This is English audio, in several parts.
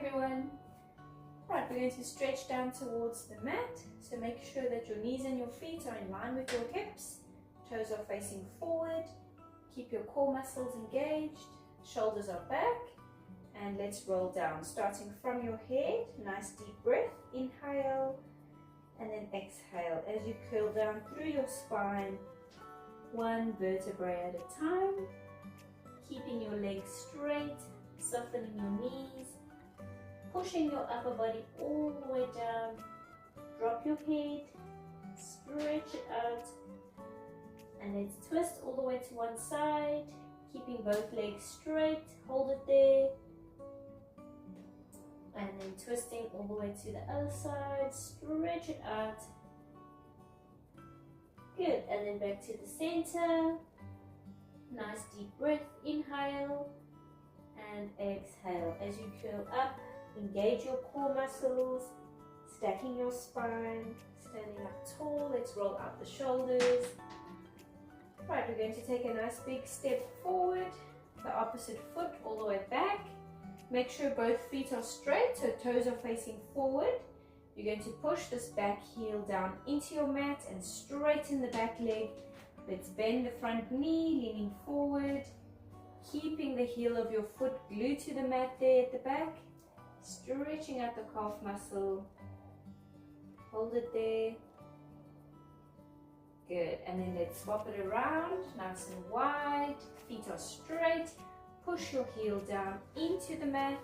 everyone. Right, we're going to stretch down towards the mat. So make sure that your knees and your feet are in line with your hips. Toes are facing forward. Keep your core muscles engaged. Shoulders are back. And let's roll down, starting from your head. Nice deep breath. Inhale and then exhale as you curl down through your spine, one vertebrae at a time. Keeping your legs straight, softening your knees, pushing your upper body all the way down. Drop your head, stretch it out, and let's twist all the way to one side, keeping both legs straight. Hold it there, and then twisting all the way to the other side. Stretch it out. Good, and then back to the center. Nice deep breath. Inhale and exhale as you curl up. Engage your core muscles, stacking your spine, standing up tall. Let's roll out the shoulders. Right, we're going to take a nice big step forward, the opposite foot all the way back. Make sure both feet are straight, so toes are facing forward. You're going to push this back heel down into your mat and straighten the back leg. Let's bend the front knee, leaning forward, keeping the heel of your foot glued to the mat there at the back. Stretching out the calf muscle. Hold it there. Good, and then let's swap it around, nice and wide. Feet are straight. Push your heel down into the mat,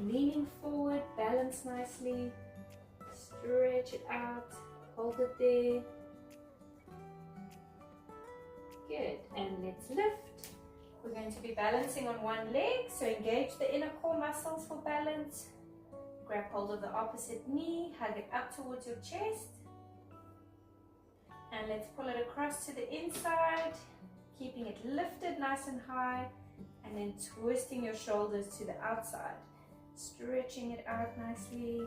leaning forward, balance nicely. Stretch it out, hold it there. Good, and let's lift. We're going to be balancing on one leg, so engage the inner core muscles for balance. Grab hold of the opposite knee, hug it up towards your chest. And let's pull it across to the inside, keeping it lifted nice and high, and then twisting your shoulders to the outside. Stretching it out nicely.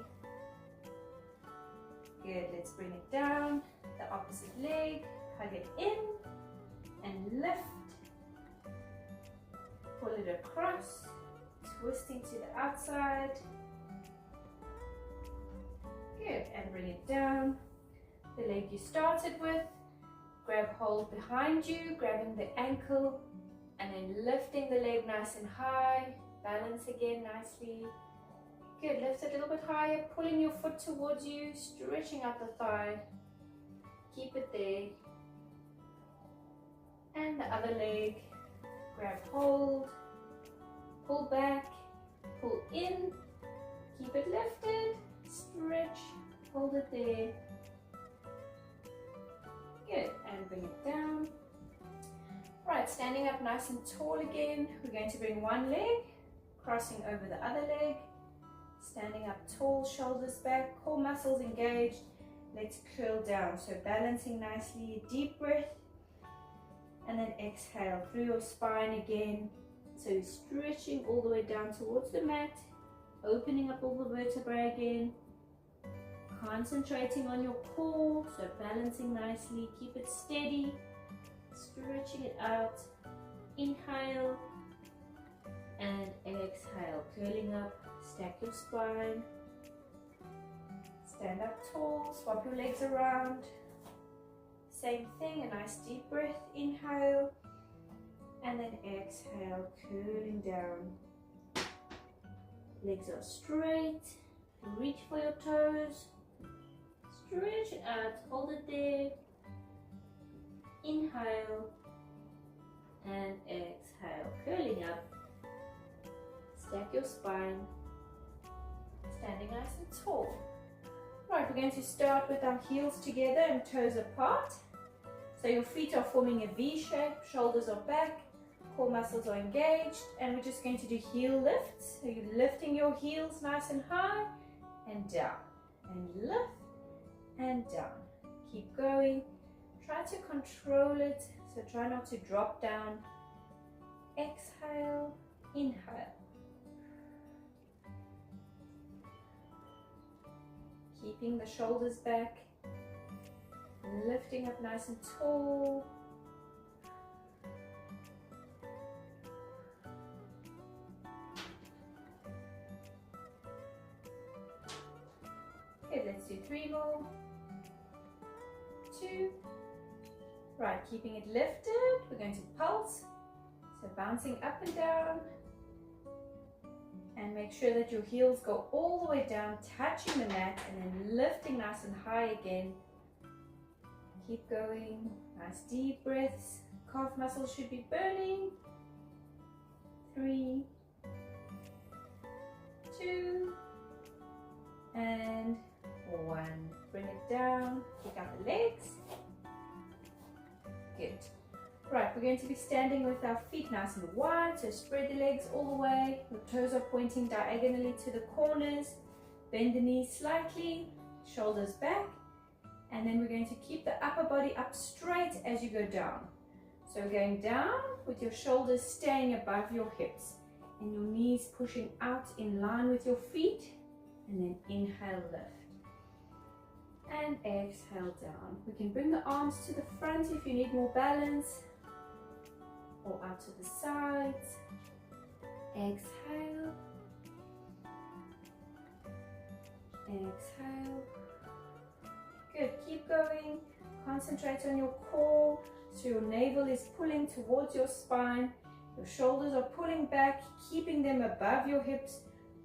Good, let's bring it down, the opposite leg, hug it in, and lift. Pull it across, twisting to the outside. Good, and bring it down. The leg you started with, grab hold behind you, grabbing the ankle, and then lifting the leg nice and high. Balance again nicely. Good, lift it a little bit higher, pulling your foot towards you, stretching out the thigh. Keep it there. And the other leg, grab hold, pull back, pull in, keep it lifted, stretch, hold it there. Good, and bring it down. Right, standing up nice and tall again. We're going to bring one leg, crossing over the other leg. Standing up tall, shoulders back, core muscles engaged. Let's curl down, so balancing nicely, deep breath. And then exhale through your spine again. So stretching all the way down towards the mat, opening up all the vertebrae again. Concentrating on your core, so balancing nicely, keep it steady. Stretching it out. Inhale and exhale, curling up, stack your spine. Stand up tall, swap your legs around. Same thing, a nice deep breath, inhale, and then exhale, curling down. Legs are straight, reach for your toes, stretch it out, hold it there, inhale, and exhale, curling up, stack your spine, standing nice and tall. Right, we're going to start with our heels together and toes apart. So your feet are forming a V shape, shoulders are back, core muscles are engaged, and we're just going to do heel lifts. So you're lifting your heels nice and high, and down, and lift, and down. Keep going. Try to control it, so try not to drop down. Exhale, inhale. Keeping the shoulders back. Lifting up nice and tall. do 3 more. 2. Right, keeping it lifted, we're going to pulse. So bouncing up and down. And make sure that your heels go all the way down, touching the mat, and then lifting nice and high again. Keep going. Nice deep breaths. Calf muscles should be burning. 3, 2, and 1. Bring it down. Kick out the legs. Good. Right, we're going to be standing with our feet nice and wide, so spread the legs all the way. Your toes are pointing diagonally to the corners. Bend the knees slightly, shoulders back, and then we're going to keep the upper body up straight as you go down. So going down with your shoulders staying above your hips and your knees pushing out in line with your feet, and then inhale, lift. And exhale down. We can bring the arms to the front if you need more balance, or out to the sides. Exhale. Exhale. Good, keep going. Concentrate on your core, so your navel is pulling towards your spine. Your shoulders are pulling back, keeping them above your hips.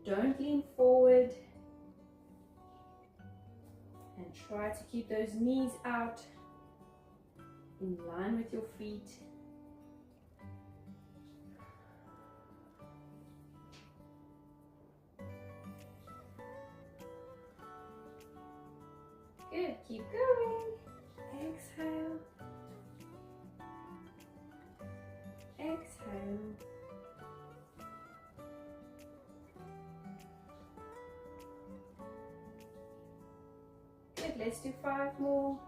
Don't lean forward. And try to keep those knees out, in line with your feet. Good, keep going. Exhale. Exhale. Good, let's do 5 more.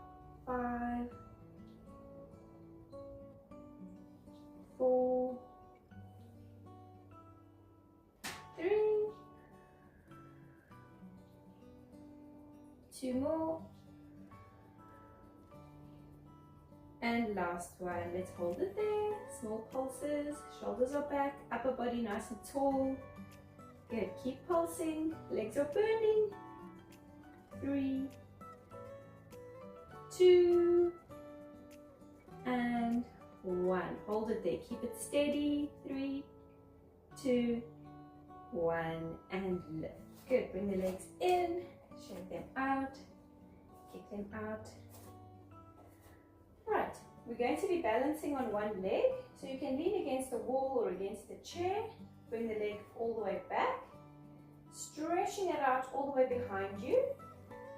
5, 4, 3, 2 more. And last one, let's hold it there. Small pulses, shoulders are back, upper body nice and tall. Good, keep pulsing, legs are burning. 3, 2, and 1. Hold it there, keep it steady. 3, 2, 1, and lift. Good, bring the legs in, shake them out, kick them out. Right, we're going to be balancing on one leg, so you can lean against the wall or against the chair. Bring the leg all the way back, stretching it out all the way behind you,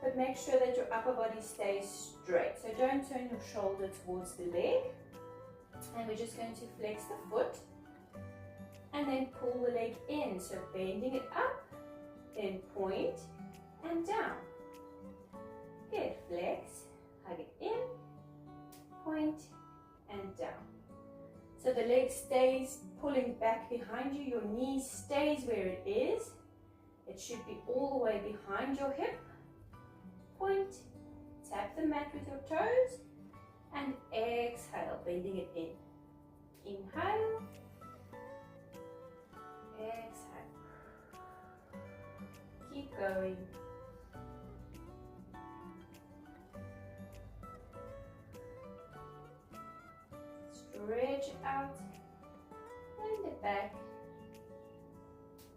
but make sure that your upper body stays straight. So don't turn your shoulder towards the leg. And we're just going to flex the foot and then pull the leg in. So bending it up, then point and down. Good, flex, hug it in, point and down. So the leg stays pulling back behind you, your knee stays where it is. It should be all the way behind your hip. Point, tap the mat with your toes, and exhale, bending it in. Inhale, exhale. Keep going. Stretch out, and the back.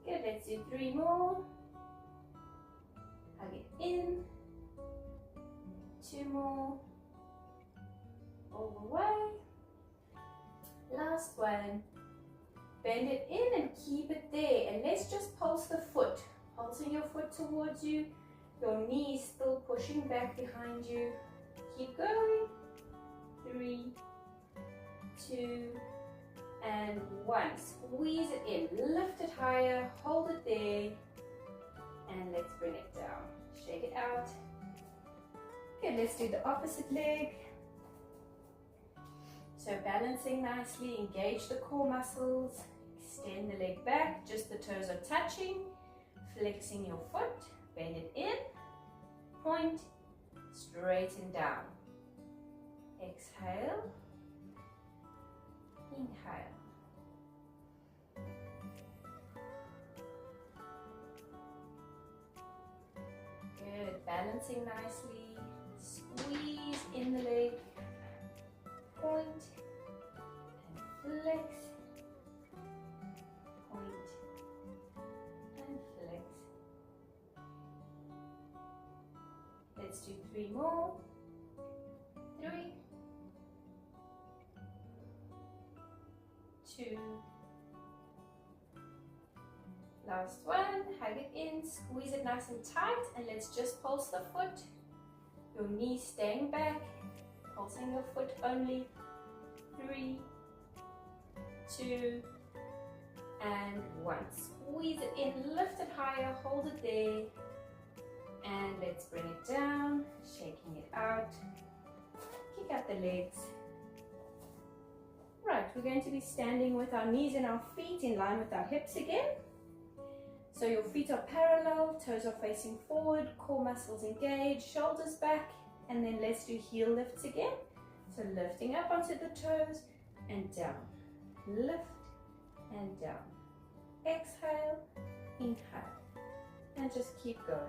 Good, let's do 3 more. Hug it in. 2 more. All the way. Last one. Bend it in and keep it there. And let's just pulse the foot. Pulsing your foot towards you. Your knees still pushing back behind you. Keep going. 3, 2, and 1. Squeeze it in. Lift it higher. Hold it there. And let's bring it down. Shake it out. Okay, let's do the opposite leg. So balancing nicely, engage the core muscles, extend the leg back, just the toes are touching, flexing your foot, bend it in, point, straighten down. Exhale, inhale. Good, balance balancing nicely. Squeeze in the leg, point and flex, point and flex. Let's do 3 more. 3, 2, last one. Hug it in, squeeze it nice and tight, and let's just pulse the foot. Your knees staying back, pulsing your foot only. 3, 2, and 1. Squeeze it in, lift it higher, hold it there, and let's bring it down, shaking it out. Kick out the legs. Right, we're going to be standing with our knees and our feet in line with our hips again. So your feet are parallel, toes are facing forward, core muscles engaged, shoulders back, and then let's do heel lifts again. So lifting up onto the toes and down. Lift and down. Exhale, inhale, and just keep going.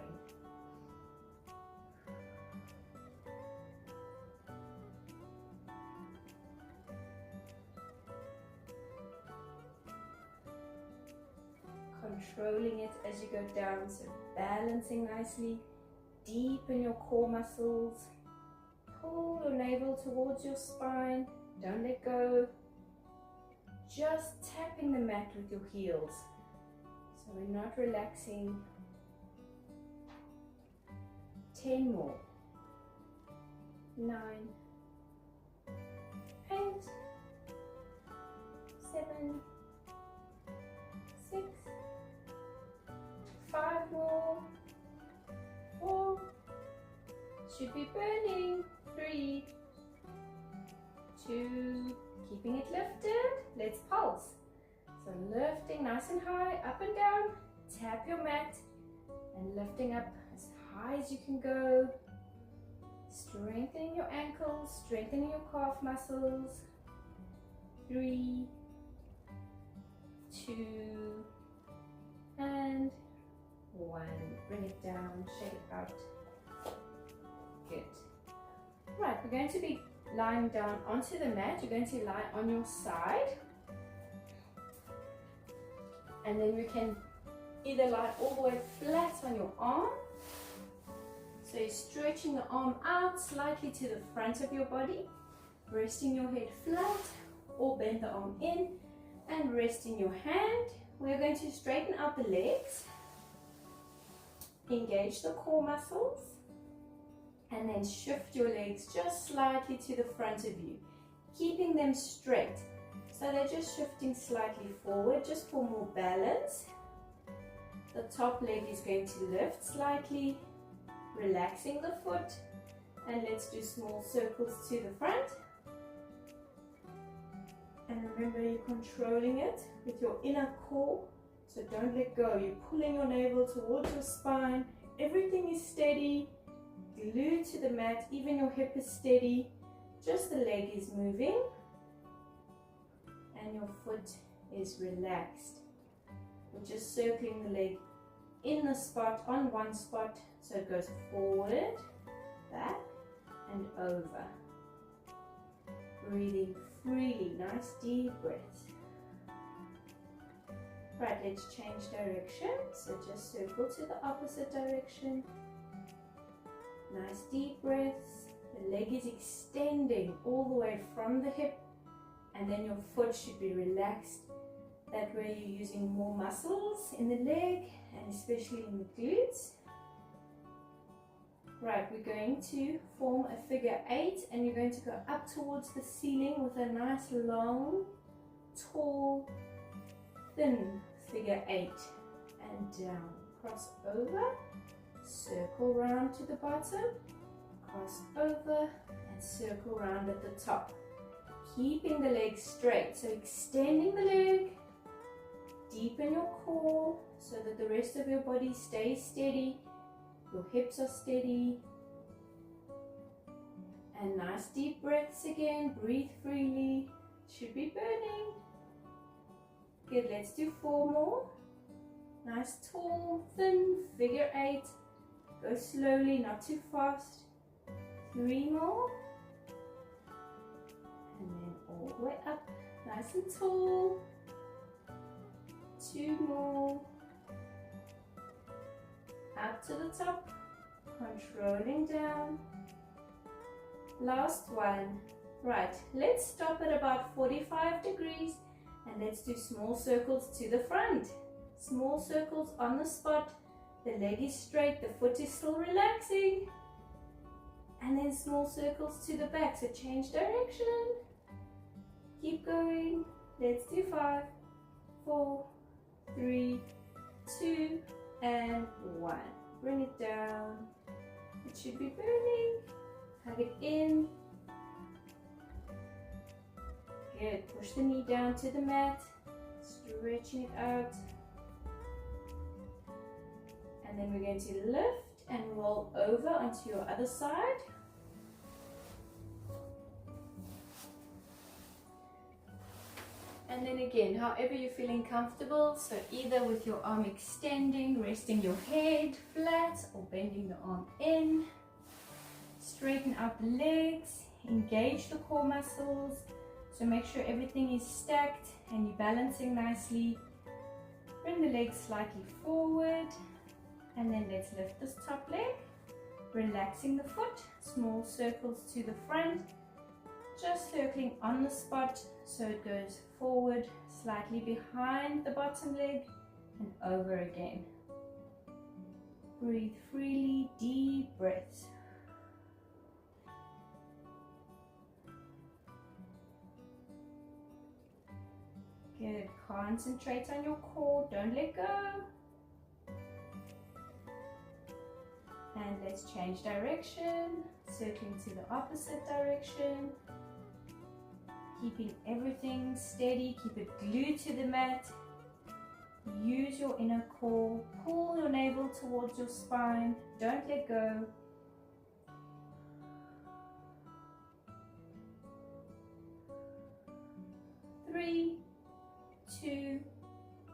Controlling it as you go down, so balancing nicely, deepen your core muscles, pull your navel towards your spine, don't let go, just tapping the mat with your heels, so we're not relaxing. 10 more, 9, 8, 7, 6, 5 more, 4, should be burning, 3, 2, keeping it lifted, let's pulse. So lifting nice and high, up and down, tap your mat, and lifting up as high as you can go, strengthening your ankles, strengthening your calf muscles, 3, 2, and 1. Bring it down, shake it out. Good. Right, we're going to be lying down onto the mat. You're going to lie on your side. And then we can either lie all the way flat on your arm. So you're stretching the arm out slightly to the front of your body, resting your head flat, or bend the arm in and resting your hand. We're going to straighten out the legs, engage the core muscles, and then shift your legs just slightly to the front of you, keeping them straight. So they're just shifting slightly forward, just for more balance. The top leg is going to lift slightly, relaxing the foot, and let's do small circles to the front. And remember, you're controlling it with your inner core, so don't let go. You're pulling your navel towards your spine. Everything is steady, glued to the mat, even your hip is steady. Just the leg is moving, and your foot is relaxed. We're just circling the leg in the spot, on one spot, so it goes forward, back, and over. Breathing freely, nice deep breaths. Right, let's change direction. So just circle to the opposite direction. Nice deep breaths. The leg is extending all the way from the hip, and then your foot should be relaxed. That way you're using more muscles in the leg, and especially in the glutes. Right, we're going to form a figure 8, and you're going to go up towards the ceiling with a nice long, tall, thin figure 8, and down. Cross over, circle round to the bottom, cross over, and circle round at the top. Keeping the leg straight, so extending the leg, deepen your core so that the rest of your body stays steady. Your hips are steady. And nice deep breaths again. Breathe freely. Should be burning. Good, let's do 4 more. Nice tall, thin figure 8. Go slowly, not too fast. 3 more. And then all the way up, nice and tall. 2 more. Up to the top, controlling down. Last one. Right, let's stop at about 45 degrees and let's do small circles to the front. Small circles on the spot. The leg is straight, the foot is still relaxing. And then small circles to the back, so change direction. Keep going. Let's do 5, 4, 3, 2, and 1. Bring it down. It should be burning. Hug it in. Good. Push the knee down to the mat. Stretching it out. And then we're going to lift and roll over onto your other side. And then again, however you're feeling comfortable, so either with your arm extending, resting your head flat, or bending the arm in. Straighten out the legs, engage the core muscles, so make sure everything is stacked and you're balancing nicely. Bring the legs slightly forward, and then let's lift this top leg, relaxing the foot, small circles to the front, just circling on the spot so it goes forward, slightly behind the bottom leg, and over again. Breathe freely, deep breaths. Good. Concentrate on your core, don't let go. And let's change direction, circling to the opposite direction. Keeping everything steady, keep it glued to the mat. Use your inner core, pull your navel towards your spine, don't let go. Three, 2,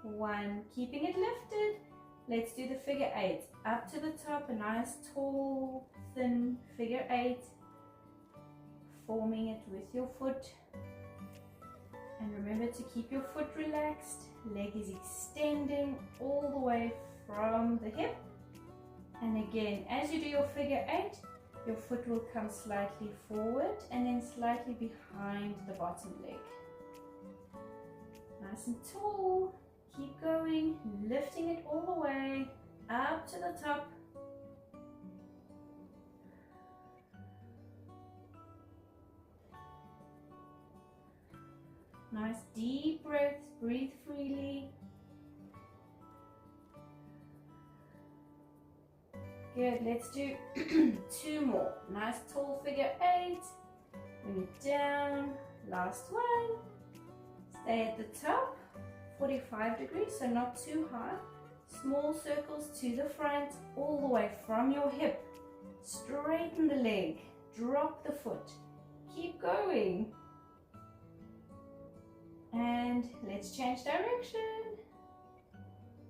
1. Keeping it lifted. Let's do the figure 8. Up to the top, a nice tall, thin figure 8. Forming it with your foot. And remember to keep your foot relaxed. Leg is extending all the way from the hip. And again, as you do your figure 8, your foot will come slightly forward and then slightly behind the bottom leg. Nice and tall. Keep going, lifting it all the way up to the top. Nice deep breaths, breathe freely. Good, let's do 2 more. Nice tall figure 8. Bring it down. Last one. Stay at the top. 45 degrees, so not too high. Small circles to the front, all the way from your hip. Straighten the leg, drop the foot. Keep going. And let's change direction.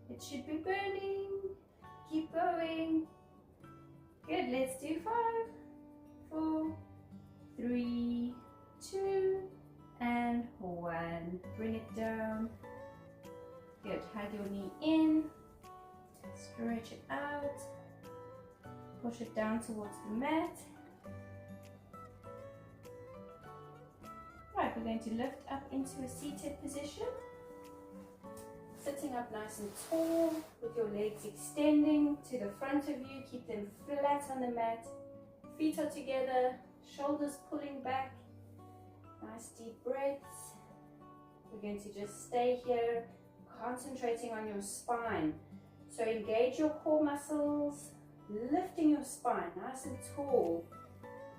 It should be burning. Keep going. Good, let's do 5, 4, 3, 2, and 1. Bring it down. Good, hug your knee in, stretch it out, push it down towards the mat. Right, we're going to lift up into a seated position. Sitting up nice and tall with your legs extending to the front of you. Keep them flat on the mat. Feet are together, shoulders pulling back. Nice deep breaths. We're going to just stay here, concentrating on your spine. So engage your core muscles, lifting your spine nice and tall,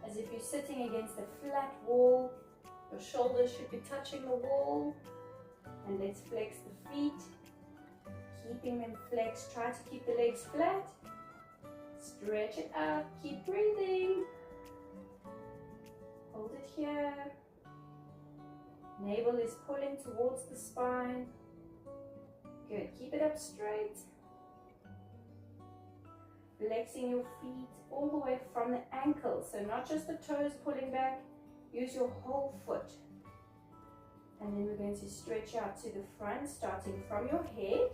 as if you're sitting against a flat wall. Your shoulders should be touching the wall. And let's flex the feet, keeping them flexed. Try to keep the legs flat. Stretch it out, keep breathing. Hold it here. Navel is pulling towards the spine. Good, keep it up straight. flexing your feet all the way from the ankle. So not just the toes pulling back, use your whole foot. And then we're going to stretch out to the front, starting from your head.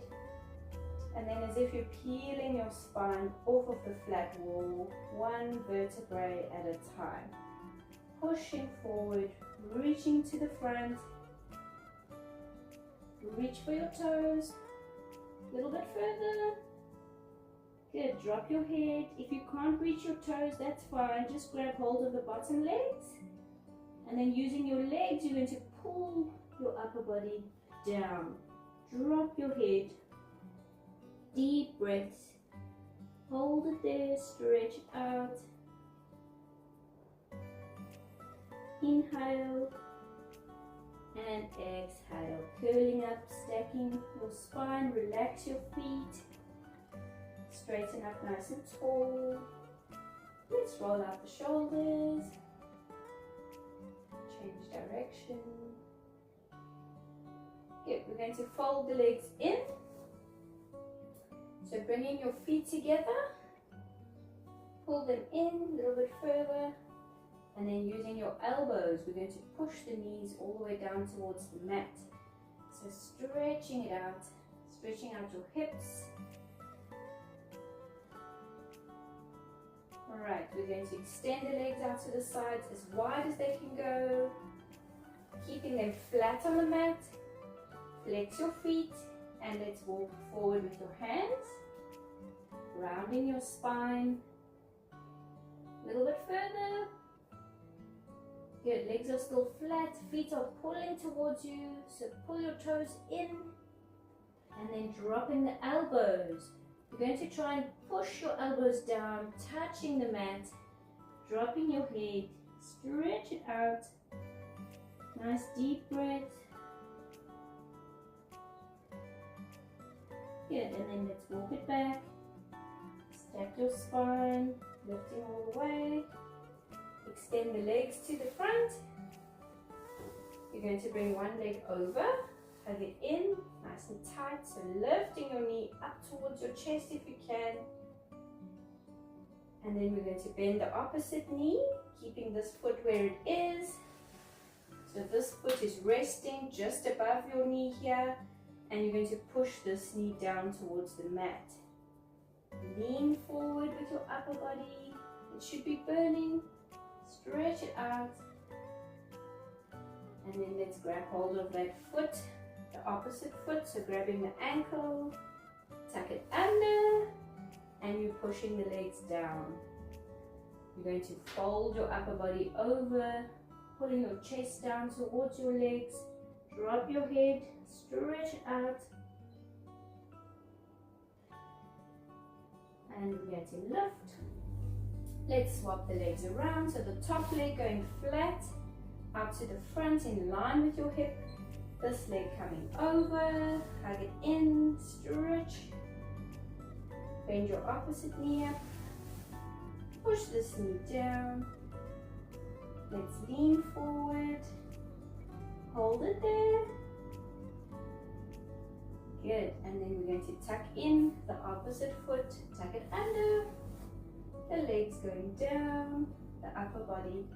And then as if you're peeling your spine off of the flat wall, one vertebrae at a time. Pushing forward, reaching to the front. Reach for your toes. A little bit further. Good, drop your head. If you can't reach your toes, that's fine. Just grab hold of the bottom legs. And then using your legs, you're going to pull your upper body down. Drop your head. Deep breaths. Hold it there, stretch it out. Inhale and exhale. Curling up, stacking your spine, relax your feet. Straighten up nice and tall. Let's roll out the shoulders. Change direction. Good, we're going to fold the legs in. So bringing your feet together. Pull them in a little bit further. And then using your elbows, we're going to push the knees all the way down towards the mat. So stretching it out, stretching out your hips. Alright, we're going to extend the legs out to the sides as wide as they can go. Keeping them flat on the mat. Flex your feet and let's walk forward with your hands. Rounding your spine. A little bit further. Good, legs are still flat, feet are pulling towards you, so pull your toes in and then dropping the elbows. You're going to try and push your elbows down, touching the mat, dropping your head, stretch it out. Nice deep breath. Good, and then let's walk it back. Stack your spine, lifting all the way. Extend the legs to the front. You're going to bring one leg over, hug it in, nice and tight. So lifting your knee up towards your chest if you can. And then we're going to bend the opposite knee, keeping this foot where it is. So this foot is resting just above your knee here. And you're going to push this knee down towards the mat. Lean forward with your upper body. It should be burning. Stretch it out. And then let's grab hold of that foot, the opposite foot. So grabbing the ankle, tuck it under, and you're pushing the legs down. You're going to fold your upper body over, pulling your chest down towards your legs. Drop your head, stretch it out. And we're going to lift. Let's swap the legs around. So the top leg going flat, out to the front in line with your hip. This leg coming over, hug it in, stretch. Bend your opposite knee up. Push this knee down. Let's lean forward. Hold it there. Good, and then we're going to tuck in the opposite foot, tuck it under. The legs going down, the upper body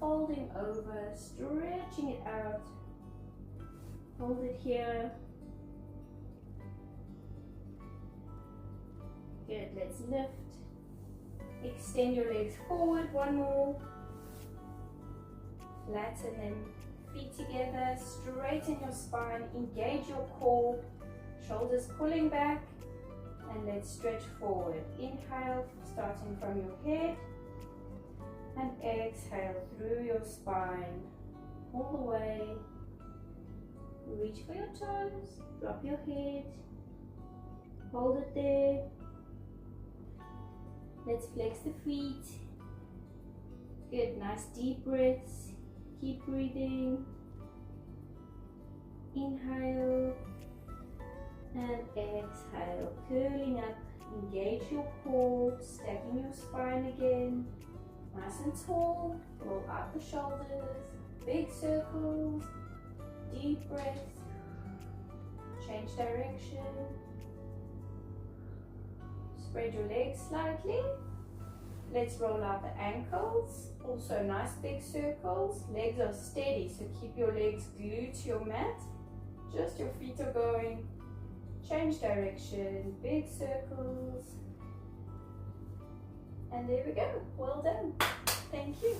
folding over, stretching it out. Hold it here. Good, let's lift. Extend your legs forward, one more. Flatten them, feet together, straighten your spine, engage your core, shoulders pulling back. And let's stretch forward. Inhale, starting from your head. And exhale through your spine, all the way. Reach for your toes, drop your head. Hold it there. Let's flex the feet. Good, nice deep breaths. Keep breathing. Inhale. And exhale, curling up, engage your core, stacking your spine again, nice and tall, roll out the shoulders, big circles, deep breaths, change direction, Spread your legs slightly. Let's roll out the ankles. Also nice big circles. Legs are steady, so keep your legs glued to your mat. Just your feet are going. Change direction, big circles. And there we go. Well done. Thank you.